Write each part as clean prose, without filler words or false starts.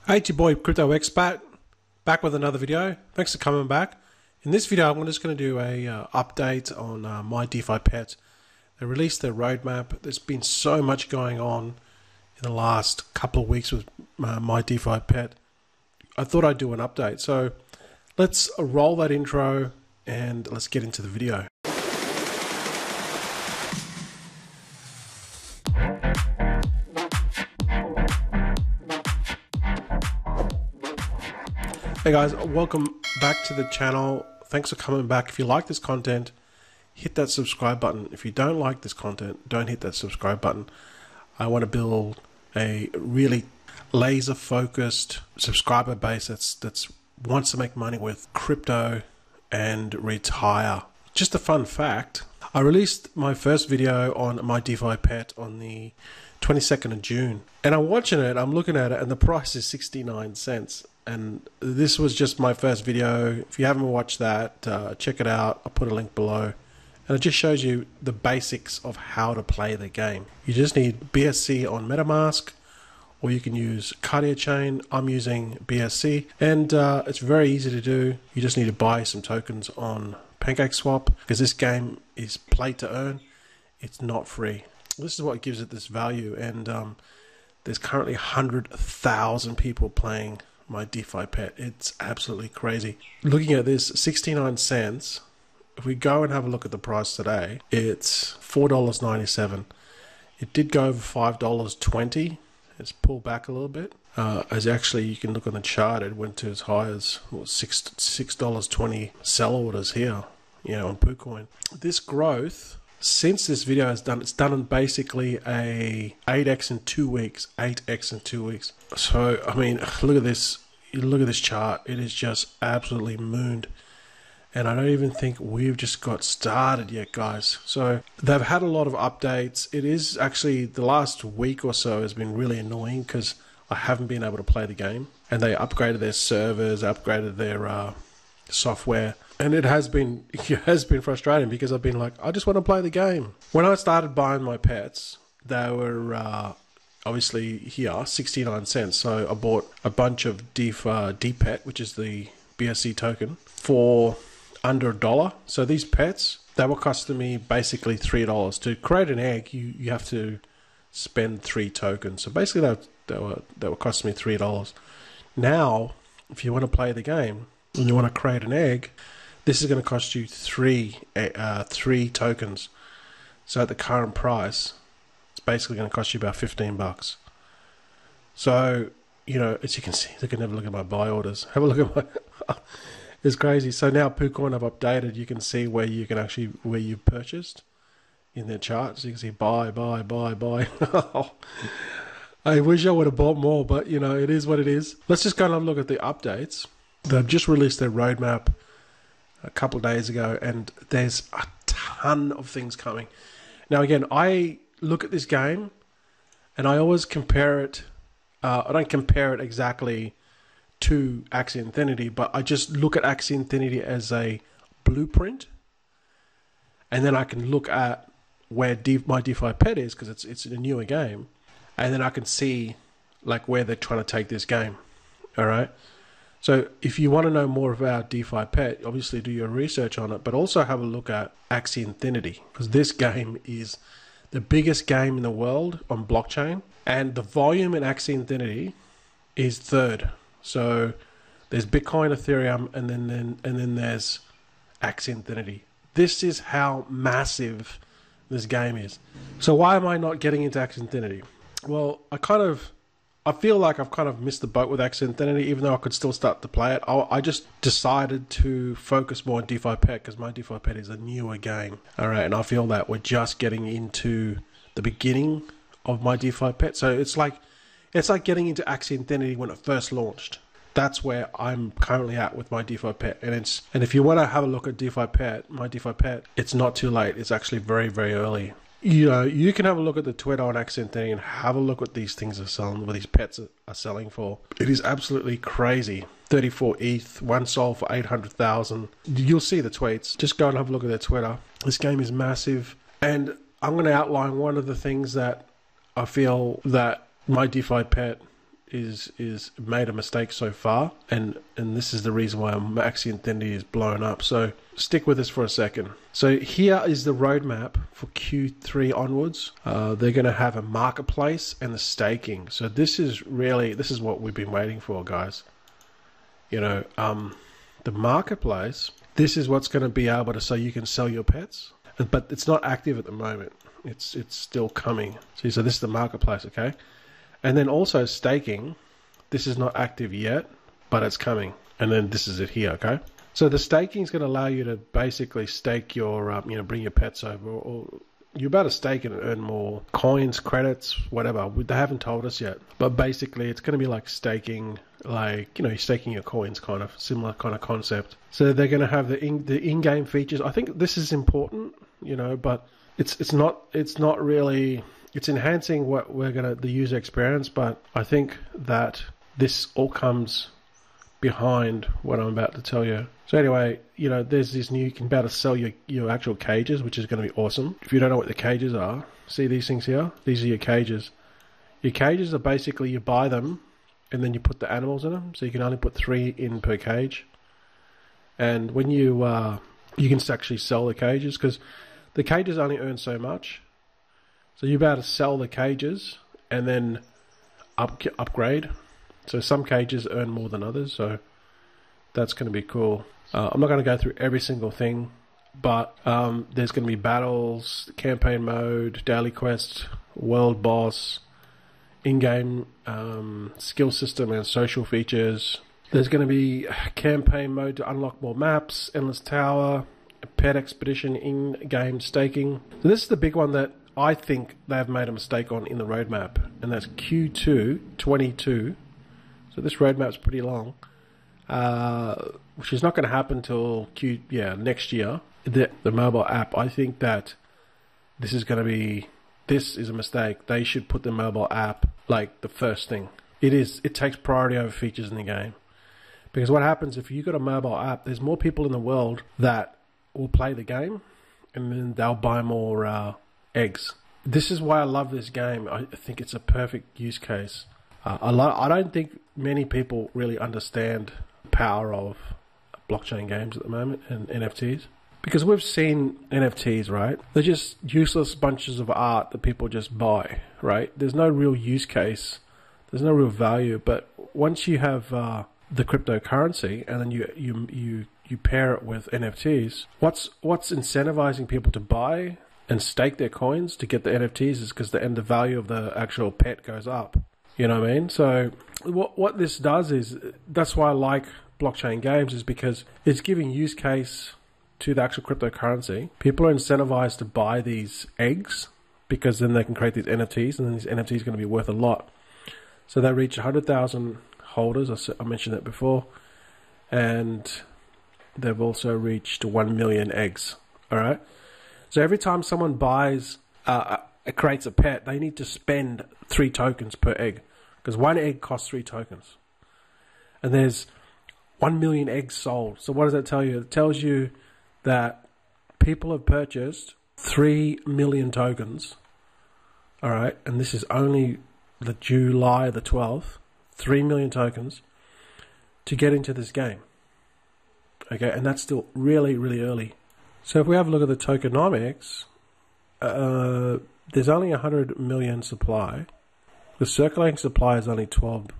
Hey, it's your boy Crypto Expat, back with another video. Thanks for coming back. In this video, I'm just going to do a update on MyDefiPet. They released their roadmap. There's been so much going on in the last couple of weeks with MyDefiPet. I thought I'd do an update. So let's roll that intro and let's get into the video. Hey guys, welcome back to the channel. Thanks for coming back. If you like this content, hit that subscribe button. If you don't like this content, don't hit that subscribe button. I want to build a really laser focused subscriber base that's wants to make money with crypto and retire. Just a fun fact, I released my first video on MyDefiPet on the 22nd of June, and I'm watching it, I'm looking at it, and the price is 69 cents. And this was just my first video. If you haven't watched that, check it out. I'll put a link below. And it just shows you the basics of how to play the game. You just need BSC on MetaMask, or you can use Cartier Chain. I'm using BSC, and it's very easy to do. You just need to buy some tokens on PancakeSwap, because this game is play to earn. It's not free. This is what gives it this value, and there's currently 100,000 people playing MyDefiPet. It's absolutely crazy. Looking at this, 69 cents. If we go and have a look at the price today, it's $4.97. It did go over $5.20. It's pulled back a little bit. As actually, you can look on the chart, it went to as high as $6.20 sell orders here, on PooCoin. This growth, since this video is done, it's done in basically a 8x in 2 weeks, 8x in 2 weeks. So, I mean, look at this. Look at this chart. It is just absolutely mooned. And I don't even think we've just got started yet, guys. So they've had a lot of updates. It is actually, the last week or so has been really annoying because I haven't been able to play the game. And they upgraded their servers, upgraded their software. And it has been frustrating because I've been like, I just want to play the game. When I started buying my pets, they were obviously here, 69 cents. So I bought a bunch of Dpet, which is the BSC token, for under $1. So these pets, they were costing me basically $3. To create an egg, you have to spend 3 tokens. So basically they were costing me $3. Now, if you want to play the game and you want to create an egg, this is going to cost you three tokens. So at the current price, it's basically going to cost you about 15 bucks. So, as you can see, look at my buy orders. Have a look at my, it's crazy. So now PooCoin I've updated, you can see where you can actually, where you've purchased in their chart. So you can see buy. I wish I would have bought more, but it is what it is. Let's just go and have a look at the updates. They've just released their roadmap a couple of days ago, and there's a ton of things coming. Now again, I look at this game and I always compare it, I don't compare it exactly to Axie Infinity, but I just look at Axie Infinity as a blueprint, and then I can look at where MyDefiPet is, because it's a newer game, and then I can see like where they're trying to take this game. All right. So if you want to know more about DefiPet, obviously do your research on it, but also have a look at Axie Infinity, because this game is the biggest game in the world on blockchain, and the volume in Axie Infinity is third. So there's Bitcoin, Ethereum, and then there's Axie Infinity. This is how massive this game is. So why am I not getting into Axie Infinity? Well, I feel like I've kind of missed the boat with Axie Infinity, even though I could still start to play it. I just decided to focus more on DefiPet because MyDefiPet is a newer game. All right, and I feel that we're just getting into the beginning of MyDefiPet. So it's like getting into Axie Infinity when it first launched. That's where I'm currently at with MyDefiPet. And if you want to have a look at MyDefiPet, it's not too late. It's actually very, very early. You can have a look at the Twitter on Axie Infinity and have a look what these things are selling, what these pets are selling for. It is absolutely crazy. 34 ETH, one sold for 800,000. You'll see the tweets. Just go and have a look at their Twitter. This game is massive. And I'm going to outline one of the things that I feel that MyDefiPet is made a mistake so far, and this is the reason why Axie Infinity is blown up. So stick with us for a second. So here is the roadmap for Q3 onwards. They're going to have a marketplace and the staking. So this is what we've been waiting for, guys. You know, the marketplace. This is what's going to be able to, so you can sell your pets, but it's not active at the moment. It's still coming. See, so this is the marketplace, okay? And then also staking. This is not active yet, but it's coming. And then this is it here, okay? So the staking is going to allow you to basically stake your, bring your pets over, or you're about to stake and earn more coins, credits, whatever. They haven't told us yet, but basically it's going to be like staking, like, you're staking your coins, kind of similar kind of concept. So they're going to have the in-game features. I think this is important, but it's not really. It's enhancing what the user experience, but I think that this all comes behind what I'm about to tell you. So anyway, there's this new, you can be able to sell your actual cages, which is going to be awesome. If you don't know what the cages are, see these things here? These are your cages. Your cages are basically, you buy them and then you put the animals in them. So you can only put 3 in per cage. And when you can actually sell the cages, because the cages only earn so much. So you're about to sell the cages and then upgrade. So some cages earn more than others. So that's going to be cool. I'm not going to go through every single thing, but there's going to be battles, campaign mode, daily quests, world boss, in-game skill system and social features. There's going to be campaign mode to unlock more maps, endless tower, pet expedition, in-game staking. So this is the big one that I think they've made a mistake on in the roadmap, and that's Q2 22. So this roadmap's pretty long, which is not going to happen till next year. The mobile app. I think that this is a mistake. They should put the mobile app like the first thing. It takes priority over features in the game, because what happens if you've got a mobile app? There's more people in the world that will play the game, and then they'll buy more eggs. This is why I love this game. I think it's a perfect use case. I don't think many people really understand the power of blockchain games at the moment and NFTs, because we've seen NFTs, right? They're just useless bunches of art that people just buy, right? There's no real use case. There's no real value. But once you have the cryptocurrency and then you pair it with NFTs, what's incentivizing people to buy and stake their coins to get the NFTs is because the value of the actual pet goes up. You know what I mean? So what this does is, that's why I like blockchain games, is because it's giving use case to the actual cryptocurrency. People are incentivized to buy these eggs because then they can create these NFTs, and then these NFTs are going to be worth a lot. So they reach 100,000 holders. I mentioned that before. And they've also reached 1 million eggs. All right. So every time someone buys, creates a pet, they need to spend 3 tokens per egg, because 1 egg costs 3 tokens. And there's 1 million eggs sold. So what does that tell you? It tells you that people have purchased 3 million tokens. All right. And this is only the July the 12th, 3 million tokens to get into this game. Okay. And that's still really, really early. So if we have a look at the tokenomics, there's only 100 million supply. The circulating supply is only 12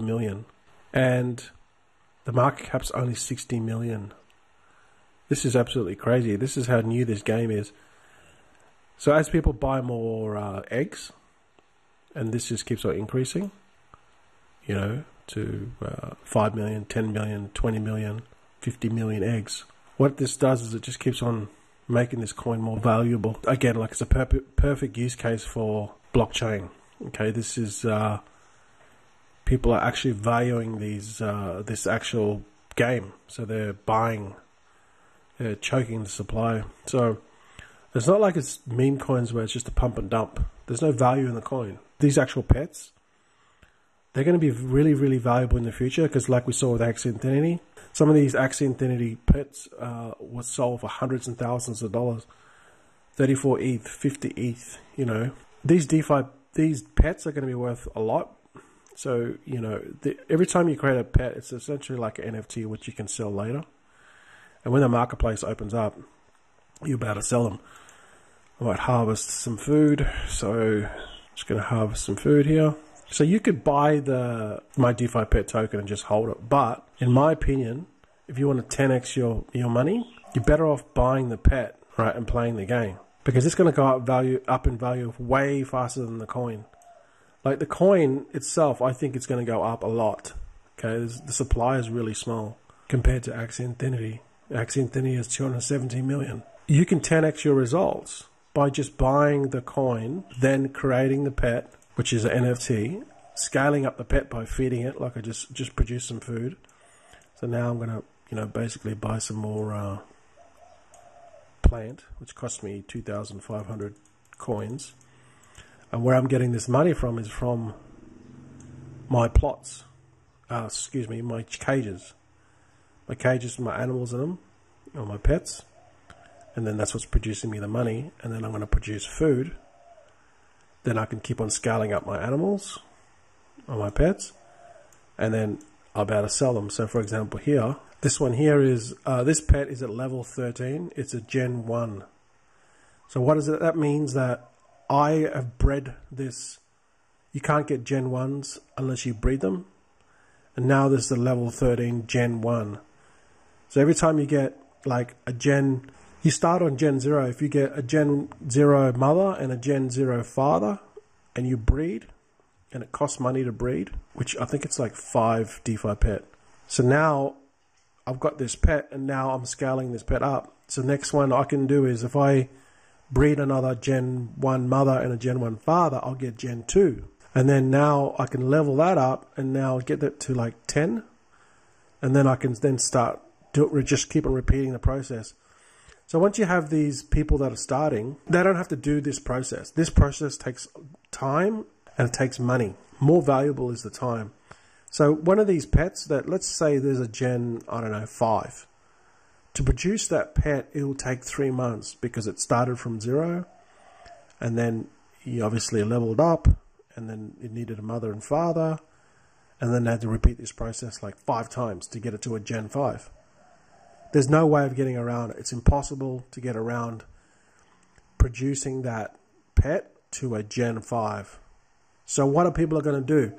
million. And the market cap's only 60 million. This is absolutely crazy. This is how new this game is. So as people buy more eggs, and this just keeps on increasing, to 5 million, 10 million, 20 million, 50 million eggs. What this does is it just keeps on making this coin more valuable. Again, like, it's a perfect use case for blockchain. Okay, this is people are actually valuing this actual game, so they're choking the supply. So it's not like it's meme coins where it's just a pump and dump. There's no value in the coin. These actual pets, they're going to be really, really valuable in the future, because like we saw with Axie Infinity, some of these Axie Infinity pets was sold for hundreds and thousands of dollars. 34 ETH, 50 ETH, These pets are going to be worth a lot So, you know, every time you create a pet, it's essentially like an NFT, which you can sell later. And when the marketplace opens up, you'll be able to sell them. I might harvest some food. So, just going to harvest some food here. So you could buy the MyDefiPet token and just hold it. But in my opinion, if you want to 10x your money, you're better off buying the pet, right, and playing the game. Because it's going to go up in value way faster than the coin. Like the coin itself, I think it's going to go up a lot. Okay, the supply is really small compared to Axie Infinity. Axie Infinity is 270 million. You can 10x your results by just buying the coin, then creating the pet, which is an NFT, scaling up the pet by feeding it, like I just produced some food. So now I'm gonna, you know, basically buy some more plant, which cost me 2,500 coins. And where I'm getting this money from is from my plots. My cages. My cages with my animals in them, or my pets. And then that's what's producing me the money. And then I'm going to produce food. Then I can keep on scaling up my animals or my pets, and then I'll be able to sell them. So for example here, this one here is, this pet is at level 13. It's a Gen 1. So what is it? That means that I have bred this. You can't get Gen 1s unless you breed them. And now this is a level 13 Gen 1. So every time you get like a Gen, you start on Gen 0. If you get a Gen 0 mother and a Gen 0 father, and you breed, and it costs money to breed, which I think it's like 5 DefiPet. So now I've got this pet, and now I'm scaling this pet up. So next one I can do is if I breed another Gen 1 mother and a Gen 1 father, I'll get Gen 2. And then now I can level that up, and now get that to like 10. And then I can then start, just keep on repeating the process. So once you have these people that are starting, they don't have to do this process. This process takes time and it takes money. More valuable is the time. So one of these pets that, let's say there's a Gen, I don't know, 5. To produce that pet, it will take 3 months because it started from 0. And then you obviously leveled up, and then it needed a mother and father. And then they had to repeat this process like 5 times to get it to a Gen 5. There's no way of getting around it. It's impossible to get around producing that pet to a Gen 5. So what are people going to do?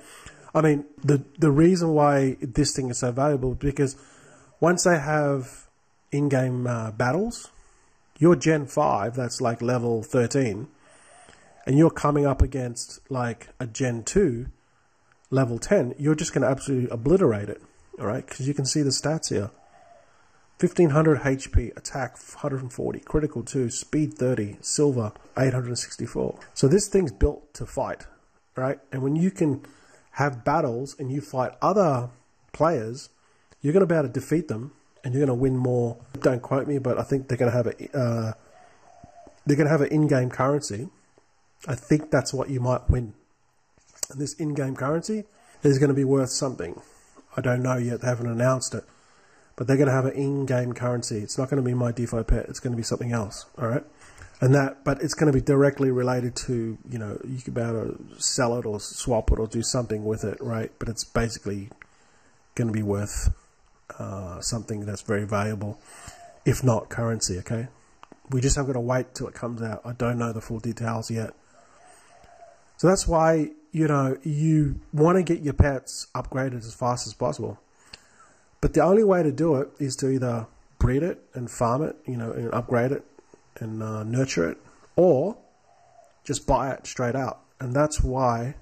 I mean, the reason why this thing is so valuable is because once they have in-game battles, your Gen 5, that's like level 13, and you're coming up against like a Gen 2, level 10, you're just going to absolutely obliterate it, all right? Because you can see the stats here. 1500 HP, attack 140, critical 2, speed 30, silver 864. So this thing's built to fight, right? And when you can have battles and you fight other players, you're going to be able to defeat them, and you're going to win more. Don't quote me, but I think they're going to have an in-game currency. I think that's what you might win. And this in-game currency is going to be worth something. I don't know yet. They haven't announced it. But they're going to have an in-game currency. It's not going to be MyDefiPet. It's going to be something else. All right. But it's going to be directly related to, you know, you could be able to sell it or swap it or do something with it, right? But it's basically going to be worth something that's very valuable, if not currency, okay? We just have got to wait till it comes out. I don't know the full details yet. So that's why, you know, you want to get your pets upgraded as fast as possible. But the only way to do it is to either breed it and farm it, you know, and upgrade it and nurture it, or just buy it straight out. And that's why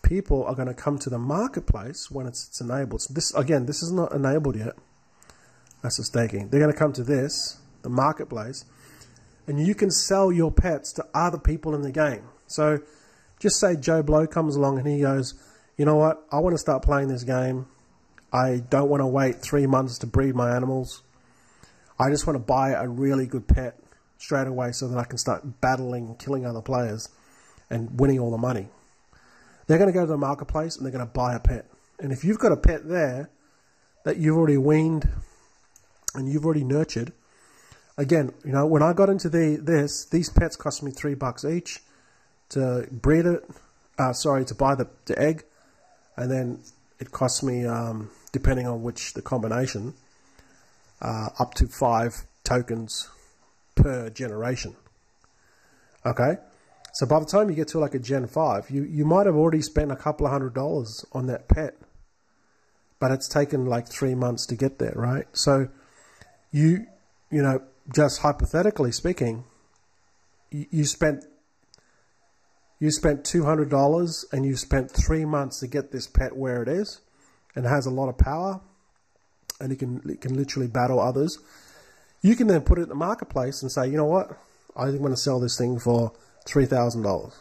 people are going to come to the marketplace when it's enabled. So this, again, this is not enabled yet. That's the staking. They're going to come to this, the marketplace, and you can sell your pets to other people in the game. So just say Joe Blow comes along and he goes, you know what, I want to start playing this game. I don't want to wait 3 months to breed my animals. I just want to buy a really good pet straight away so that I can start battling, killing other players and winning all the money. They're going to go to the marketplace and they're going to buy a pet. And if you've got a pet there that you've already weaned and you've already nurtured, again, you know, when I got into these pets cost me $3 each to breed it. To buy the egg. and then it costs me, depending on the combination, up to 5 tokens per generation. Okay, so by the time you get to like a Gen 5, you might have already spent a couple of $100s on that pet, but it's taken like 3 months to get there, right? So you know, just hypothetically speaking, you spent $200 and you spent 3 months to get this pet where it is, and it has a lot of power, and it can literally battle others. You can then put it in the marketplace and say, you know what, I think I'm going to sell this thing for $3,000,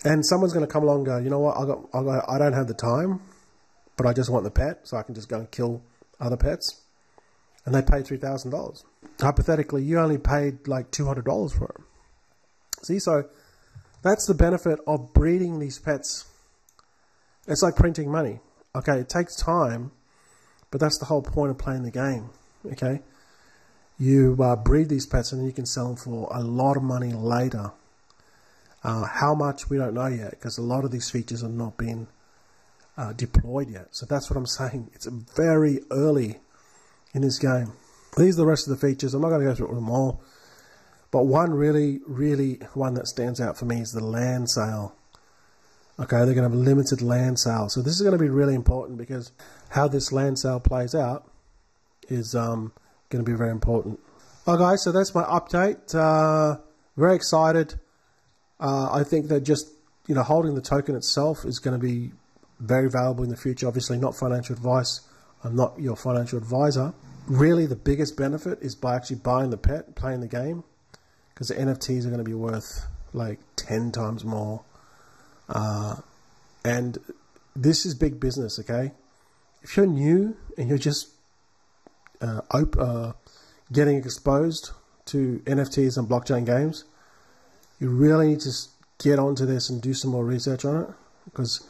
and someone's going to come along and go, you know what, I don't have the time, but I just want the pet, so I can just go and kill other pets, and they pay $3,000. Hypothetically, you only paid like $200 for it. See, so that's the benefit of breeding these pets. It's like printing money. Okay, it takes time, but that's the whole point of playing the game. Okay, you breed these pets and then you can sell them for a lot of money later. How much, we don't know yet, because a lot of these features have not been deployed yet. So that's what I'm saying. It's very early in this game. These are the rest of the features. I'm not going to go through them all, but one one that stands out for me is the land sale. Okay, they're going to have a limited land sale. So this is going to be really important, because how this land sale plays out is going to be very important. Well, guys, so that's my update. Very excited. I think that just, you know, holding the token itself is going to be very valuable in the future. Obviously not financial advice. I'm not your financial advisor. Really, the biggest benefit is by actually buying the pet, playing the game, because the NFTs are going to be worth like 10 times more. And this is big business, okay? If you're new and you're just getting exposed to NFTs and blockchain games, you really need to get onto this and do some more research on it, because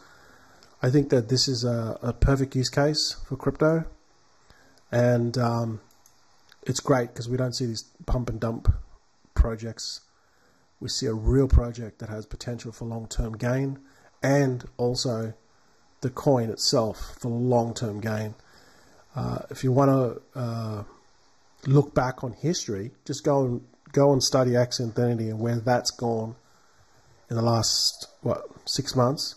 I think that this is a perfect use case for crypto. And it's great because we don't see these pump and dump projects. We see a real project that has potential for long-term gain, and also the coin itself for long-term gain. If you want to look back on history, just go and study Axie Infinity and where that's gone in the last 6 months.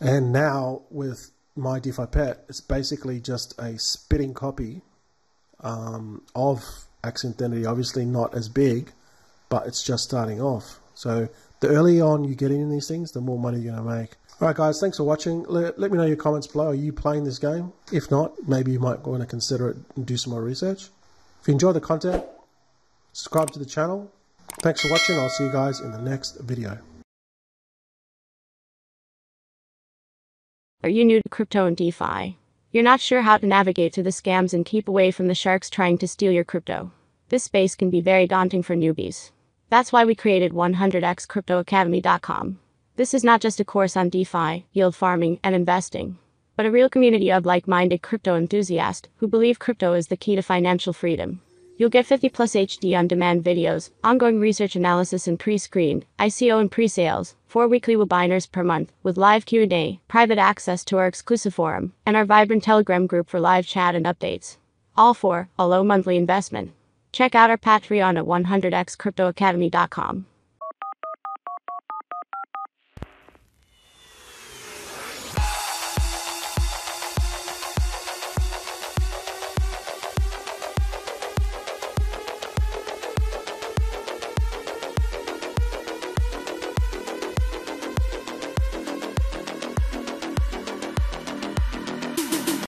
And now with MyDefiPet, it's basically just a spitting copy of Axie Infinity. Obviously not as big, but it's just starting off. So the earlier on you get in these things, the more money you're going to make. Alright guys, thanks for watching. Let me know in your comments below. Are you playing this game? If not, maybe you might want to consider it and do some more research. If you enjoy the content, subscribe to the channel. Thanks for watching. I'll see you guys in the next video. Are you new to crypto and DeFi? You're not sure how to navigate through the scams and keep away from the sharks trying to steal your crypto? This space can be very daunting for newbies. That's why we created 100xcryptoacademy.com. This is not just a course on DeFi, yield farming, and investing, but a real community of like-minded crypto enthusiasts who believe crypto is the key to financial freedom. You'll get 50+ HD on-demand videos, ongoing research analysis and pre-screened, ICO and pre-sales, 4 weekly webinars per month, with live Q&A, private access to our exclusive forum, and our vibrant Telegram group for live chat and updates. All for a low monthly investment. Check out our Patreon at 100xcryptoacademy.com.